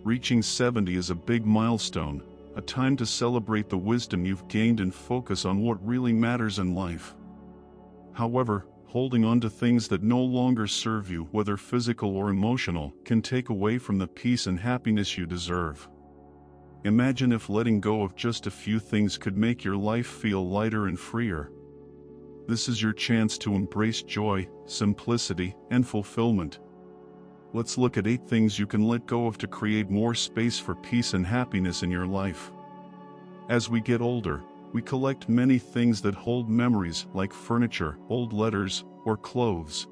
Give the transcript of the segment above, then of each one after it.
Reaching 70 is a big milestone, a time to celebrate the wisdom you've gained and focus on what really matters in life. However, holding on to things that no longer serve you, whether physical or emotional, can take away from the peace and happiness you deserve. Imagine if letting go of just a few things could make your life feel lighter and freer. This is your chance to embrace joy, simplicity, and fulfillment. Let's look at 8 things you can let go of to create more space for peace and happiness in your life. As we get older, we collect many things that hold memories, like furniture, old letters, or clothes.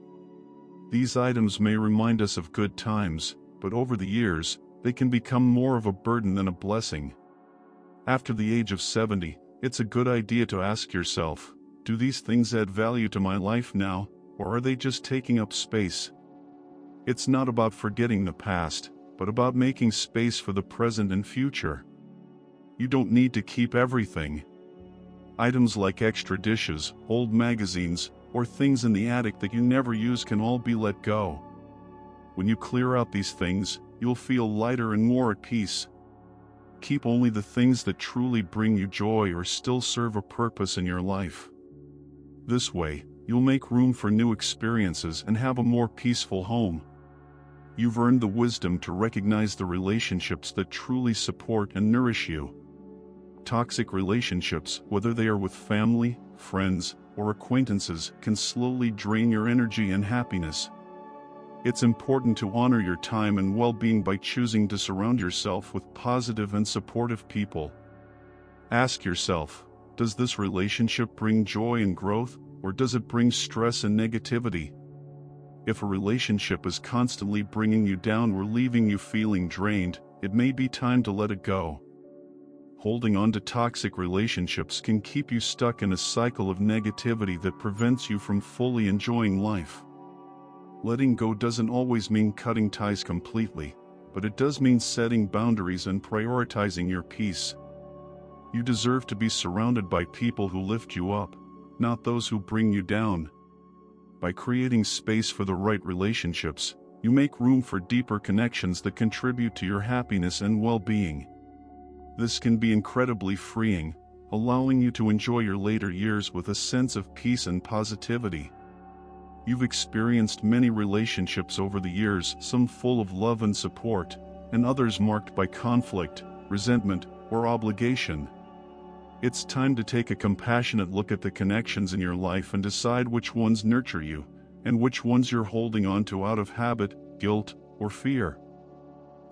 These items may remind us of good times, but over the years, they can become more of a burden than a blessing. After the age of 70, it's a good idea to ask yourself, do these things add value to my life now, or are they just taking up space? It's not about forgetting the past, but about making space for the present and future. You don't need to keep everything. Items like extra dishes, old magazines, or things in the attic that you never use can all be let go. When you clear out these things, you'll feel lighter and more at peace. Keep only the things that truly bring you joy or still serve a purpose in your life. This way, you'll make room for new experiences and have a more peaceful home. You've earned the wisdom to recognize the relationships that truly support and nourish you. Toxic relationships, whether they are with family, friends, or acquaintances, can slowly drain your energy and happiness. It's important to honor your time and well-being by choosing to surround yourself with positive and supportive people. Ask yourself, does this relationship bring joy and growth, or does it bring stress and negativity? If a relationship is constantly bringing you down or leaving you feeling drained, it may be time to let it go. Holding on to toxic relationships can keep you stuck in a cycle of negativity that prevents you from fully enjoying life. Letting go doesn't always mean cutting ties completely, but it does mean setting boundaries and prioritizing your peace. You deserve to be surrounded by people who lift you up, not those who bring you down. By creating space for the right relationships, you make room for deeper connections that contribute to your happiness and well-being. This can be incredibly freeing, allowing you to enjoy your later years with a sense of peace and positivity. You've experienced many relationships over the years, some full of love and support, and others marked by conflict, resentment, or obligation. It's time to take a compassionate look at the connections in your life and decide which ones nurture you, and which ones you're holding on to out of habit, guilt, or fear.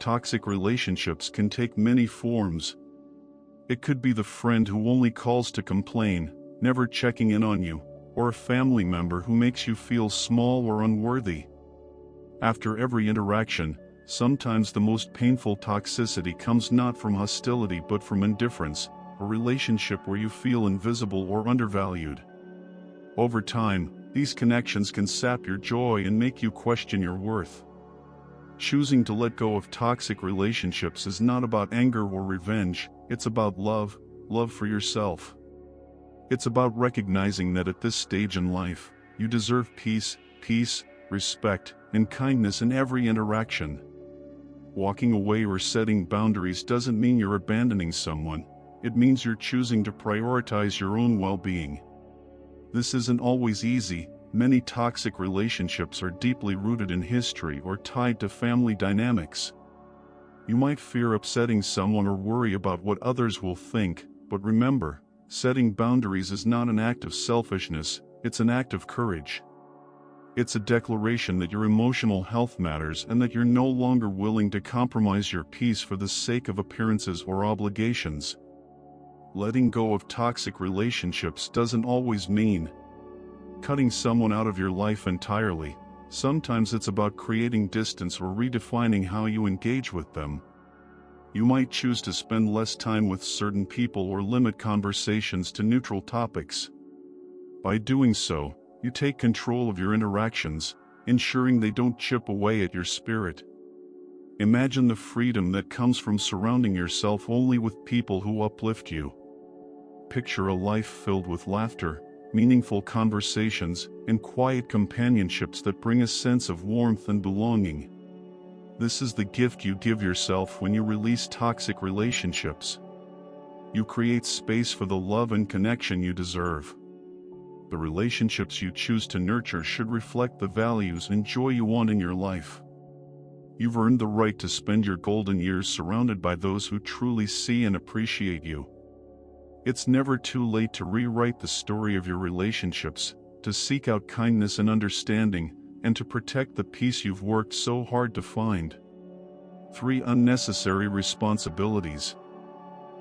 Toxic relationships can take many forms. It could be the friend who only calls to complain, never checking in on you, or a family member who makes you feel small or unworthy. After every interaction, sometimes the most painful toxicity comes not from hostility but from indifference, a relationship where you feel invisible or undervalued. Over time, these connections can sap your joy and make you question your worth. Choosing to let go of toxic relationships is not about anger or revenge, it's about love for yourself. It's about recognizing that at this stage in life, you deserve peace, respect, and kindness in every interaction. Walking away or setting boundaries doesn't mean you're abandoning someone. It means you're choosing to prioritize your own well-being. This isn't always easy. Many toxic relationships are deeply rooted in history or tied to family dynamics. You might fear upsetting someone or worry about what others will think, but remember, setting boundaries is not an act of selfishness, it's an act of courage. It's a declaration that your emotional health matters and that you're no longer willing to compromise your peace for the sake of appearances or obligations. Letting go of toxic relationships doesn't always mean cutting someone out of your life entirely. Sometimes it's about creating distance or redefining how you engage with them. You might choose to spend less time with certain people or limit conversations to neutral topics. By doing so, you take control of your interactions, ensuring they don't chip away at your spirit. Imagine the freedom that comes from surrounding yourself only with people who uplift you. Picture a life filled with laughter, meaningful conversations, and quiet companionships that bring a sense of warmth and belonging. This is the gift you give yourself when you release toxic relationships. You create space for the love and connection you deserve. The relationships you choose to nurture should reflect the values and joy you want in your life. You've earned the right to spend your golden years surrounded by those who truly see and appreciate you. It's never too late to rewrite the story of your relationships, to seek out kindness and understanding, and to protect the peace you've worked so hard to find. 3 unnecessary responsibilities.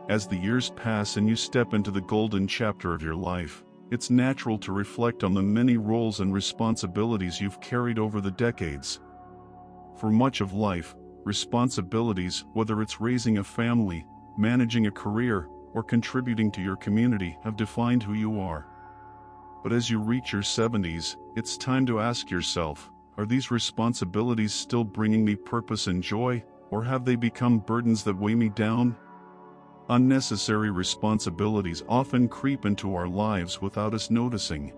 As the years pass and you step into the golden chapter of your life, it's natural to reflect on the many roles and responsibilities you've carried over the decades. For much of life, responsibilities, whether it's raising a family, managing a career, or contributing to your community, have defined who you are. But as you reach your 70s, it's time to ask yourself, are these responsibilities still bringing me purpose and joy, or have they become burdens that weigh me down? Unnecessary responsibilities often creep into our lives without us noticing.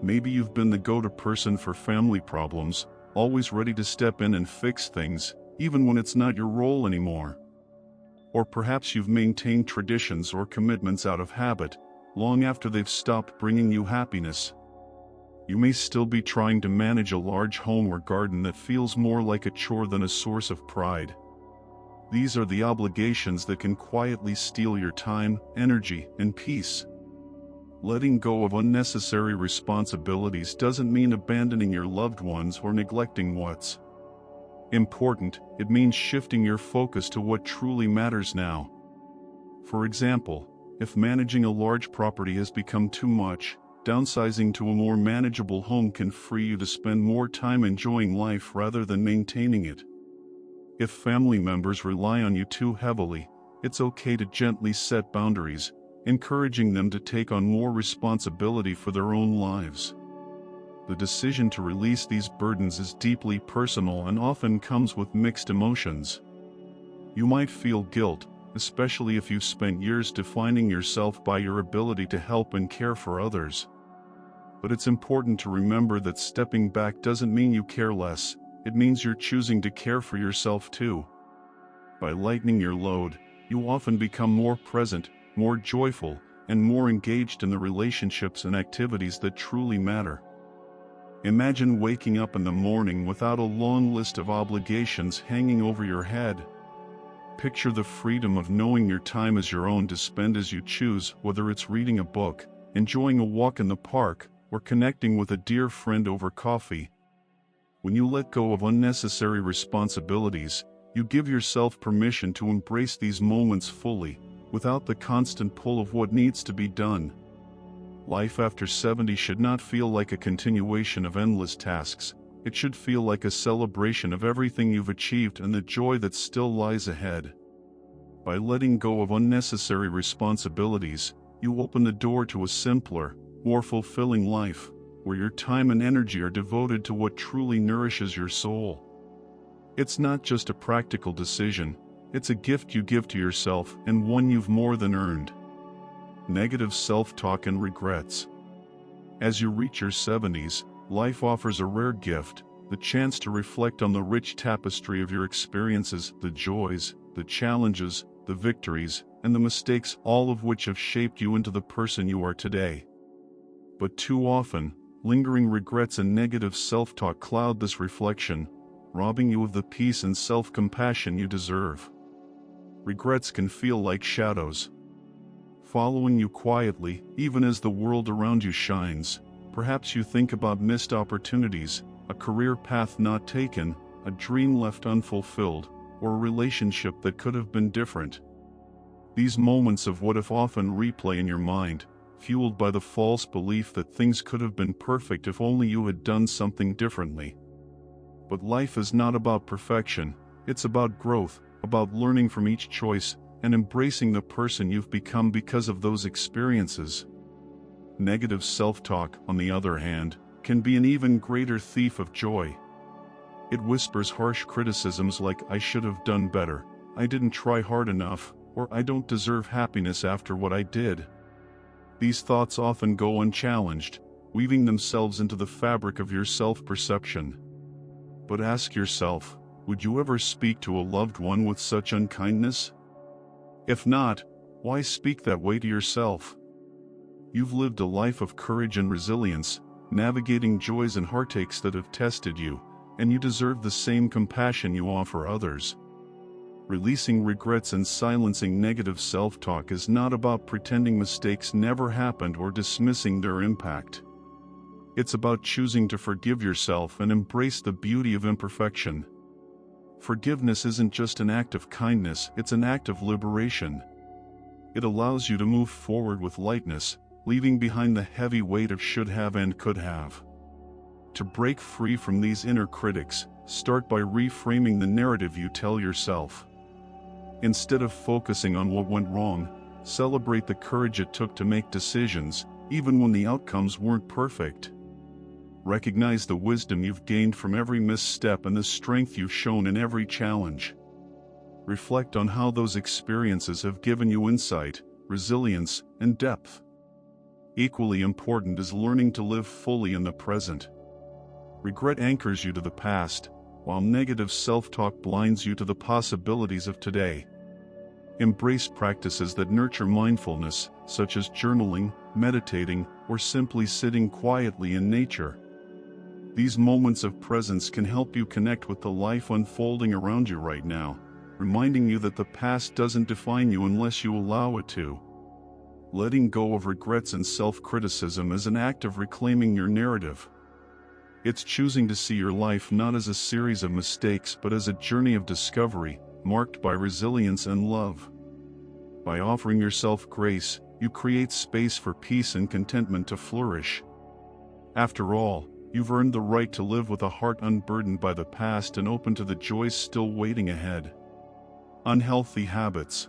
Maybe you've been the go-to person for family problems, always ready to step in and fix things, even when it's not your role anymore. Or perhaps you've maintained traditions or commitments out of habit, long after they've stopped bringing you happiness. You may still be trying to manage a large home or garden that feels more like a chore than a source of pride. These are the obligations that can quietly steal your time, energy, and peace. Letting go of unnecessary responsibilities doesn't mean abandoning your loved ones or neglecting what's important. It means shifting your focus to what truly matters now. For example, if managing a large property has become too much, downsizing to a more manageable home can free you to spend more time enjoying life rather than maintaining it. If family members rely on you too heavily, it's okay to gently set boundaries, encouraging them to take on more responsibility for their own lives. The decision to release these burdens is deeply personal and often comes with mixed emotions. You might feel guilt, especially if you've spent years defining yourself by your ability to help and care for others. But it's important to remember that stepping back doesn't mean you care less. It means you're choosing to care for yourself too. By lightening your load, you often become more present, more joyful, and more engaged in the relationships and activities that truly matter. Imagine waking up in the morning without a long list of obligations hanging over your head. Picture the freedom of knowing your time is your own to spend as you choose, whether it's reading a book, enjoying a walk in the park, or connecting with a dear friend over coffee. When you let go of unnecessary responsibilities, you give yourself permission to embrace these moments fully, without the constant pull of what needs to be done. Life after 70 should not feel like a continuation of endless tasks. It should feel like a celebration of everything you've achieved and the joy that still lies ahead. By letting go of unnecessary responsibilities, you open the door to a simpler, more fulfilling life, where your time and energy are devoted to what truly nourishes your soul. It's not just a practical decision, it's a gift you give to yourself and one you've more than earned. Negative self-talk and regrets. As you reach your 70s, life offers a rare gift, the chance to reflect on the rich tapestry of your experiences, the joys, the challenges, the victories, and the mistakes, all of which have shaped you into the person you are today. But too often, lingering regrets and negative self-talk cloud this reflection, robbing you of the peace and self-compassion you deserve. Regrets can feel like shadows, following you quietly, even as the world around you shines. Perhaps you think about missed opportunities, a career path not taken, a dream left unfulfilled, or a relationship that could have been different. These moments of what if often replay in your mind, fueled by the false belief that things could have been perfect if only you had done something differently. But life is not about perfection, it's about growth, about learning from each choice, and embracing the person you've become because of those experiences. Negative self-talk, on the other hand, can be an even greater thief of joy. It whispers harsh criticisms like, "I should have done better," "I didn't try hard enough," or "I don't deserve happiness after what I did." These thoughts often go unchallenged, weaving themselves into the fabric of your self-perception. But ask yourself, Would you ever speak to a loved one with such unkindness? If not, why speak that way to yourself? You've lived a life of courage and resilience, navigating joys and heartaches that have tested you, and you deserve the same compassion you offer others. Releasing regrets and silencing negative self-talk is not about pretending mistakes never happened or dismissing their impact. It's about choosing to forgive yourself and embrace the beauty of imperfection. Forgiveness isn't just an act of kindness, it's an act of liberation. It allows you to move forward with lightness, leaving behind the heavy weight of should have and could have. To break free from these inner critics, start by reframing the narrative you tell yourself. Instead of focusing on what went wrong, celebrate the courage it took to make decisions, even when the outcomes weren't perfect. Recognize the wisdom you've gained from every misstep and the strength you've shown in every challenge. Reflect on how those experiences have given you insight, resilience, and depth. Equally important is learning to live fully in the present. Regret anchors you to the past, while negative self-talk blinds you to the possibilities of today. Embrace practices that nurture mindfulness, such as journaling, meditating, or simply sitting quietly in nature. These moments of presence can help you connect with the life unfolding around you right now, reminding you that the past doesn't define you unless you allow it to. Letting go of regrets and self-criticism is an act of reclaiming your narrative. It's choosing to see your life not as a series of mistakes but as a journey of discovery, marked by resilience and love. By offering yourself grace, you create space for peace and contentment to flourish. After all, you've earned the right to live with a heart unburdened by the past and open to the joys still waiting ahead. Unhealthy habits.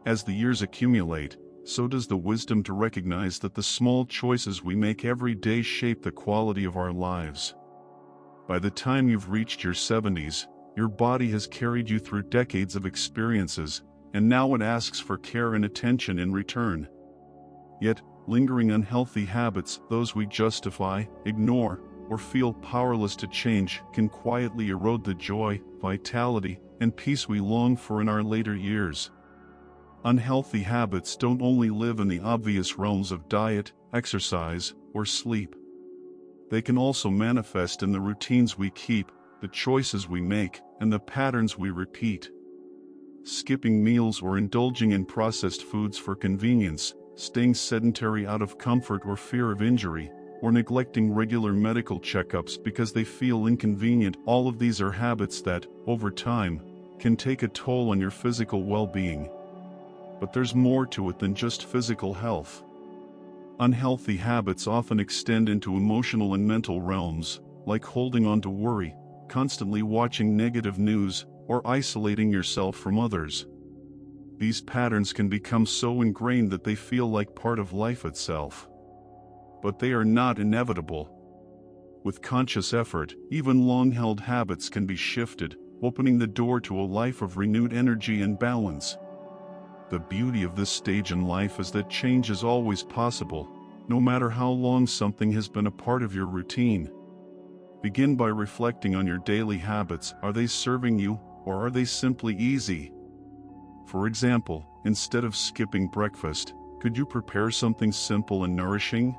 As the years accumulate, so does the wisdom to recognize that the small choices we make every day shape the quality of our lives. By the time you've reached your 70s, your body has carried you through decades of experiences, and now it asks for care and attention in return. Yet, lingering unhealthy habits, those we justify, ignore, or feel powerless to change, can quietly erode the joy, vitality, and peace we long for in our later years. Unhealthy habits don't only live in the obvious realms of diet, exercise, or sleep. They can also manifest in the routines we keep, the choices we make, and the patterns we repeat. Skipping meals or indulging in processed foods for convenience, staying sedentary out of comfort or fear of injury, or neglecting regular medical checkups because they feel inconvenient, all of these are habits that, over time, can take a toll on your physical well-being. But there's more to it than just physical health. Unhealthy habits often extend into emotional and mental realms, like holding on to worry, constantly watching negative news, or isolating yourself from others. These patterns can become so ingrained that they feel like part of life itself. But they are not inevitable. With conscious effort, even long-held habits can be shifted, opening the door to a life of renewed energy and balance. The beauty of this stage in life is that change is always possible, no matter how long something has been a part of your routine. Begin by reflecting on your daily habits. Are they serving you, or are they simply easy? For example, instead of skipping breakfast, could you prepare something simple and nourishing?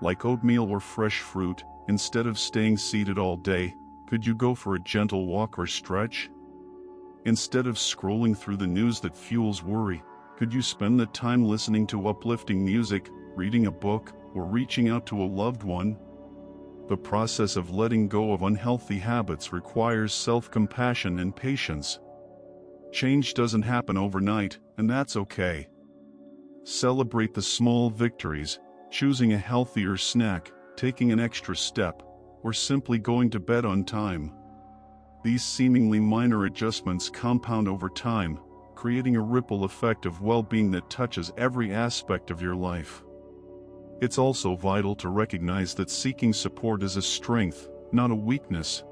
Like oatmeal or fresh fruit. Instead of staying seated all day, could you go for a gentle walk or stretch? Instead of scrolling through the news that fuels worry, could you spend the time listening to uplifting music, reading a book, or reaching out to a loved one? The process of letting go of unhealthy habits requires self-compassion and patience. Change doesn't happen overnight, and that's okay. Celebrate the small victories, choosing a healthier snack, taking an extra step, or simply going to bed on time. These seemingly minor adjustments compound over time, creating a ripple effect of well-being that touches every aspect of your life. It's also vital to recognize that seeking support is a strength, not a weakness.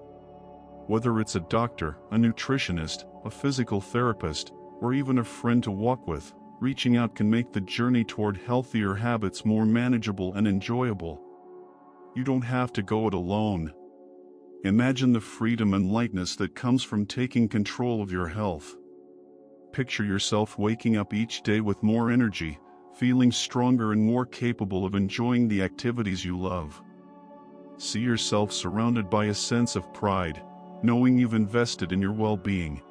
Whether it's a doctor, a nutritionist, a physical therapist, or even a friend to walk with, reaching out can make the journey toward healthier habits more manageable and enjoyable. You don't have to go it alone. Imagine the freedom and lightness that comes from taking control of your health. Picture yourself waking up each day with more energy, feeling stronger and more capable of enjoying the activities you love. See yourself surrounded by a sense of pride, knowing you've invested in your well-being.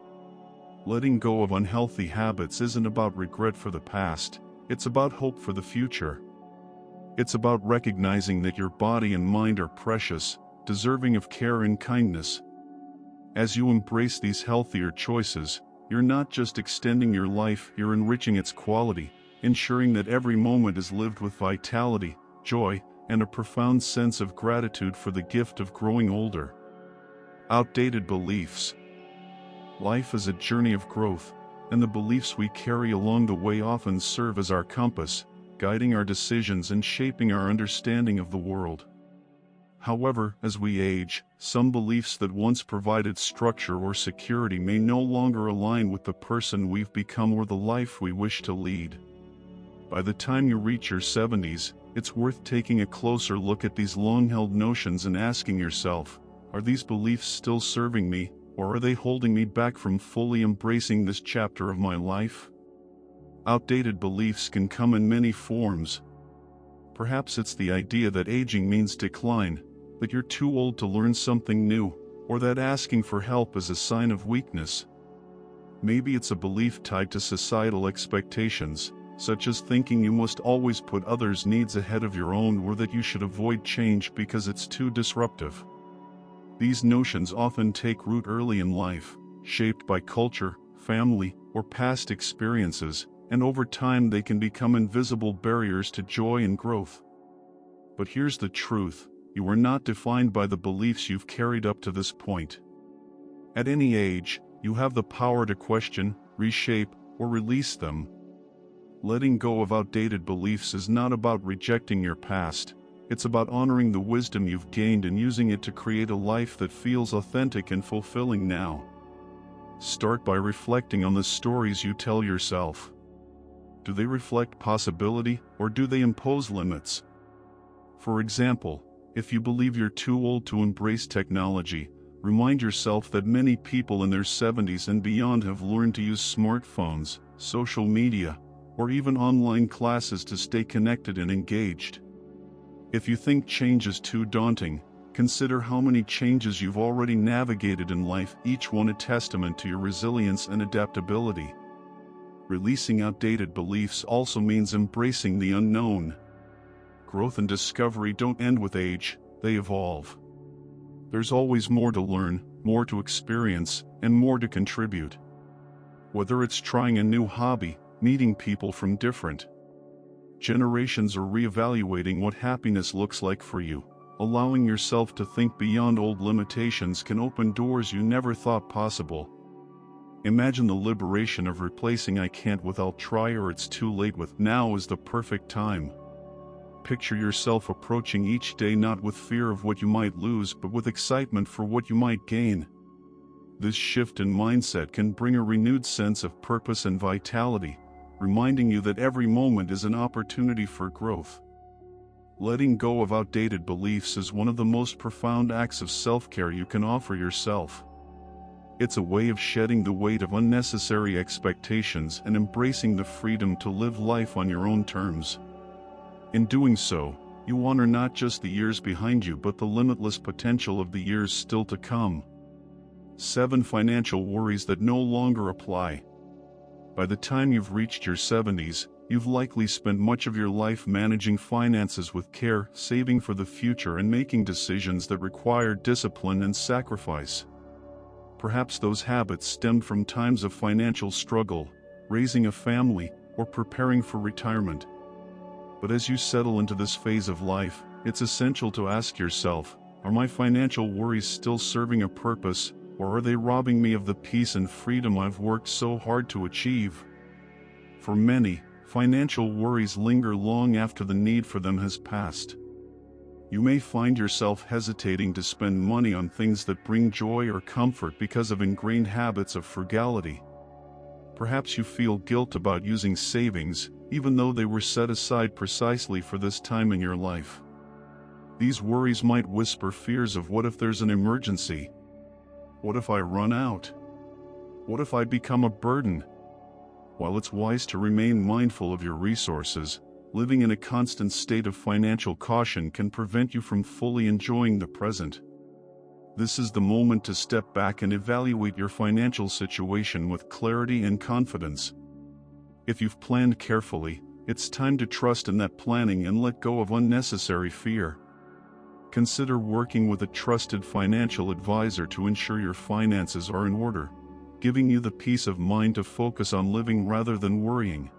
Letting go of unhealthy habits isn't about regret for the past, it's about hope for the future. It's about recognizing that your body and mind are precious, deserving of care and kindness. As you embrace these healthier choices, you're not just extending your life, you're enriching its quality, ensuring that every moment is lived with vitality, joy, and a profound sense of gratitude for the gift of growing older. Outdated beliefs. Life is a journey of growth, and the beliefs we carry along the way often serve as our compass, guiding our decisions and shaping our understanding of the world. However, as we age, some beliefs that once provided structure or security may no longer align with the person we've become or the life we wish to lead. By the time you reach your 70s, it's worth taking a closer look at these long-held notions and asking yourself, are these beliefs still serving me, or are they holding me back from fully embracing this chapter of my life? Outdated beliefs can come in many forms. Perhaps it's the idea that aging means decline, that you're too old to learn something new, or that asking for help is a sign of weakness. Maybe it's a belief tied to societal expectations, such as thinking you must always put others' needs ahead of your own, or that you should avoid change because it's too disruptive. These notions often take root early in life, shaped by culture, family, or past experiences, and over time they can become invisible barriers to joy and growth. But here's the truth, you are not defined by the beliefs you've carried up to this point. At any age, you have the power to question, reshape, or release them. Letting go of outdated beliefs is not about rejecting your past. It's about honoring the wisdom you've gained and using it to create a life that feels authentic and fulfilling now. Start by reflecting on the stories you tell yourself. Do they reflect possibility, or do they impose limits? For example, if you believe you're too old to embrace technology, remind yourself that many people in their 70s and beyond have learned to use smartphones, social media, or even online classes to stay connected and engaged. If you think change is too daunting, consider how many changes you've already navigated in life, each one a testament to your resilience and adaptability. Releasing outdated beliefs also means embracing the unknown. Growth and discovery don't end with age, they evolve. There's always more to learn, more to experience, and more to contribute. Whether it's trying a new hobby, meeting people from different generations, or reevaluating what happiness looks like for you, allowing yourself to think beyond old limitations can open doors you never thought possible. Imagine the liberation of replacing "I can't" with "I'll try" or "it's too late" with "now is the perfect time." Picture yourself approaching each day not with fear of what you might lose, but with excitement for what you might gain. This shift in mindset can bring a renewed sense of purpose and vitality, reminding you that every moment is an opportunity for growth. Letting go of outdated beliefs is one of the most profound acts of self-care you can offer yourself. It's a way of shedding the weight of unnecessary expectations and embracing the freedom to live life on your own terms. In doing so, you honor not just the years behind you but the limitless potential of the years still to come. 7 financial worries that no longer apply. By the time you've reached your 70s, you've likely spent much of your life managing finances with care, saving for the future, and making decisions that require discipline and sacrifice. Perhaps those habits stemmed from times of financial struggle, raising a family, or preparing for retirement. But as you settle into this phase of life, it's essential to ask yourself, are my financial worries still serving a purpose, or are they robbing me of the peace and freedom I've worked so hard to achieve? For many, financial worries linger long after the need for them has passed. You may find yourself hesitating to spend money on things that bring joy or comfort because of ingrained habits of frugality. Perhaps you feel guilt about using savings, even though they were set aside precisely for this time in your life. These worries might whisper fears of what if there's an emergency? What if I run out? What if I become a burden? While it's wise to remain mindful of your resources, living in a constant state of financial caution can prevent you from fully enjoying the present. This is the moment to step back and evaluate your financial situation with clarity and confidence. If you've planned carefully, it's time to trust in that planning and let go of unnecessary fear. Consider working with a trusted financial advisor to ensure your finances are in order, giving you the peace of mind to focus on living rather than worrying.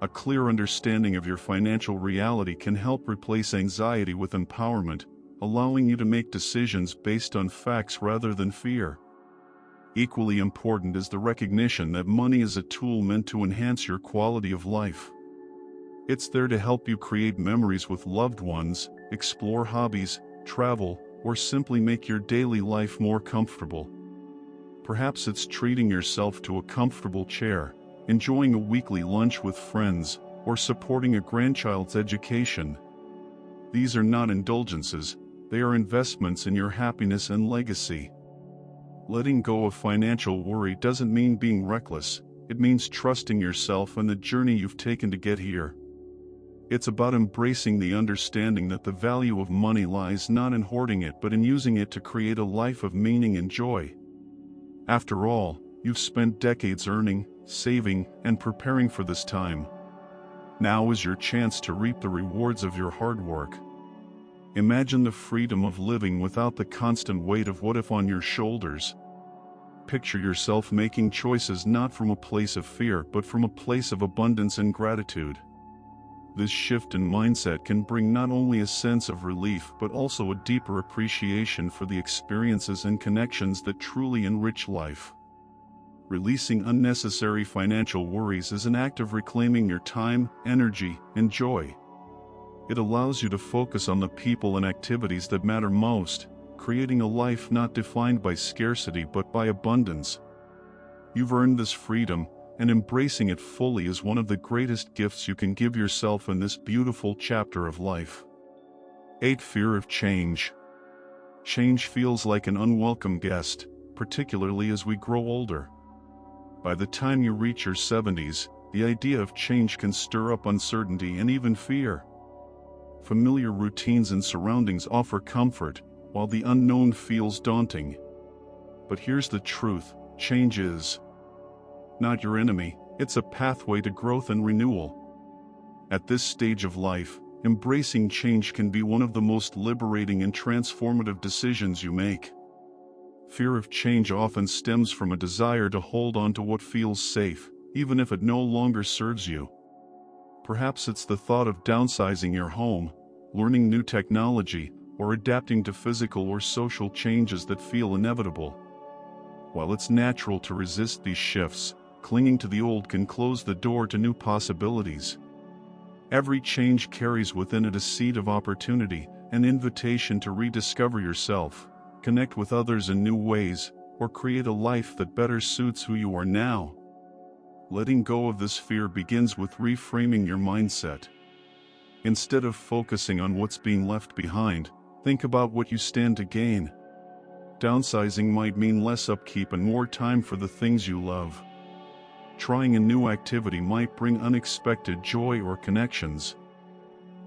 A clear understanding of your financial reality can help replace anxiety with empowerment, allowing you to make decisions based on facts rather than fear. Equally important is the recognition that money is a tool meant to enhance your quality of life. It's there to help you create memories with loved ones, explore hobbies, travel, or simply make your daily life more comfortable. Perhaps it's treating yourself to a comfortable chair, enjoying a weekly lunch with friends, or supporting a grandchild's education. These are not indulgences, they are investments in your happiness and legacy. Letting go of financial worry doesn't mean being reckless, it means trusting yourself and the journey you've taken to get here. It's about embracing the understanding that the value of money lies not in hoarding it but in using it to create a life of meaning and joy. After all, you've spent decades earning, saving, and preparing for this time. Now is your chance to reap the rewards of your hard work. Imagine the freedom of living without the constant weight of what if on your shoulders. Picture yourself making choices not from a place of fear but from a place of abundance and gratitude. This shift in mindset can bring not only a sense of relief but also a deeper appreciation for the experiences and connections that truly enrich life. Releasing unnecessary financial worries is an act of reclaiming your time, energy, and joy. It allows you to focus on the people and activities that matter most, creating a life not defined by scarcity but by abundance. You've earned this freedom, and embracing it fully is one of the greatest gifts you can give yourself in this beautiful chapter of life. 8. Fear of change. Change feels like an unwelcome guest, particularly as we grow older. By the time you reach your 70s, the idea of change can stir up uncertainty and even fear. Familiar routines and surroundings offer comfort, while the unknown feels daunting. But here's the truth: change is not your enemy, it's a pathway to growth and renewal. At this stage of life, embracing change can be one of the most liberating and transformative decisions you make. Fear of change often stems from a desire to hold on to what feels safe, even if it no longer serves you. Perhaps it's the thought of downsizing your home, learning new technology, or adapting to physical or social changes that feel inevitable. While it's natural to resist these shifts, clinging to the old can close the door to new possibilities. Every change carries within it a seed of opportunity, an invitation to rediscover yourself, connect with others in new ways, or create a life that better suits who you are now. Letting go of this fear begins with reframing your mindset. Instead of focusing on what's being left behind, think about what you stand to gain. Downsizing might mean less upkeep and more time for the things you love. Trying a new activity might bring unexpected joy or connections.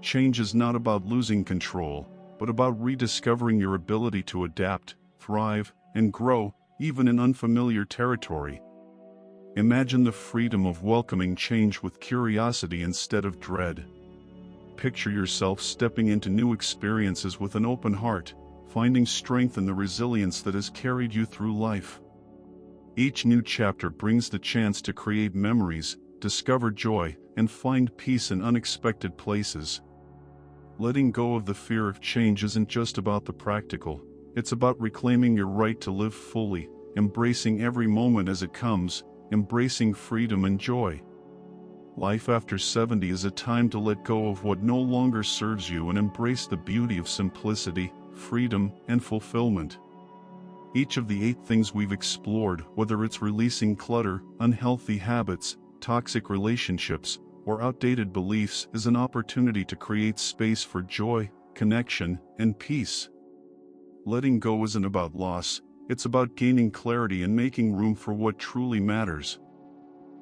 Change is not about losing control, but about rediscovering your ability to adapt, thrive, and grow, even in unfamiliar territory. Imagine the freedom of welcoming change with curiosity instead of dread. Picture yourself stepping into new experiences with an open heart, finding strength in the resilience that has carried you through life. Each new chapter brings the chance to create memories, discover joy, and find peace in unexpected places. Letting go of the fear of change isn't just about the practical, it's about reclaiming your right to live fully, embracing every moment as it comes, embracing freedom and joy. Life after 70 is a time to let go of what no longer serves you and embrace the beauty of simplicity, freedom, and fulfillment. Each of the 8 things we've explored, whether it's releasing clutter, unhealthy habits, toxic relationships, or outdated beliefs, is an opportunity to create space for joy, connection, and peace. Letting go isn't about loss, it's about gaining clarity and making room for what truly matters.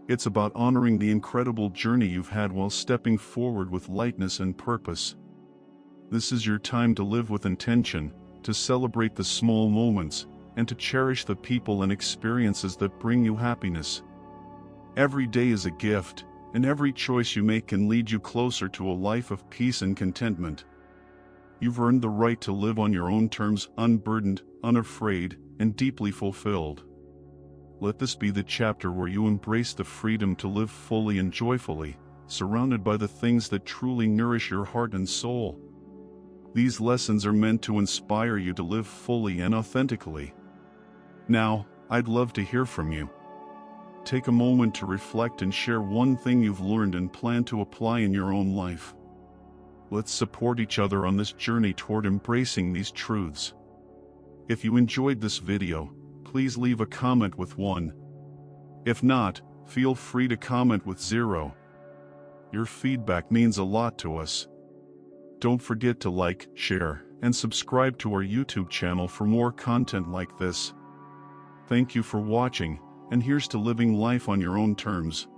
It's about honoring the incredible journey you've had while stepping forward with lightness and purpose. This is your time to live with intention, to celebrate the small moments, and to cherish the people and experiences that bring you happiness. Every day is a gift, and every choice you make can lead you closer to a life of peace and contentment. You've earned the right to live on your own terms, unburdened, unafraid, and deeply fulfilled. Let this be the chapter where you embrace the freedom to live fully and joyfully, surrounded by the things that truly nourish your heart and soul. These lessons are meant to inspire you to live fully and authentically. Now, I'd love to hear from you. Take a moment to reflect and share one thing you've learned and plan to apply in your own life. Let's support each other on this journey toward embracing these truths. If you enjoyed this video, please leave a comment with 1. If not, feel free to comment with 0. Your feedback means a lot to us. Don't forget to like, share, and subscribe to our YouTube channel for more content like this. Thank you for watching, and here's to living life on your own terms.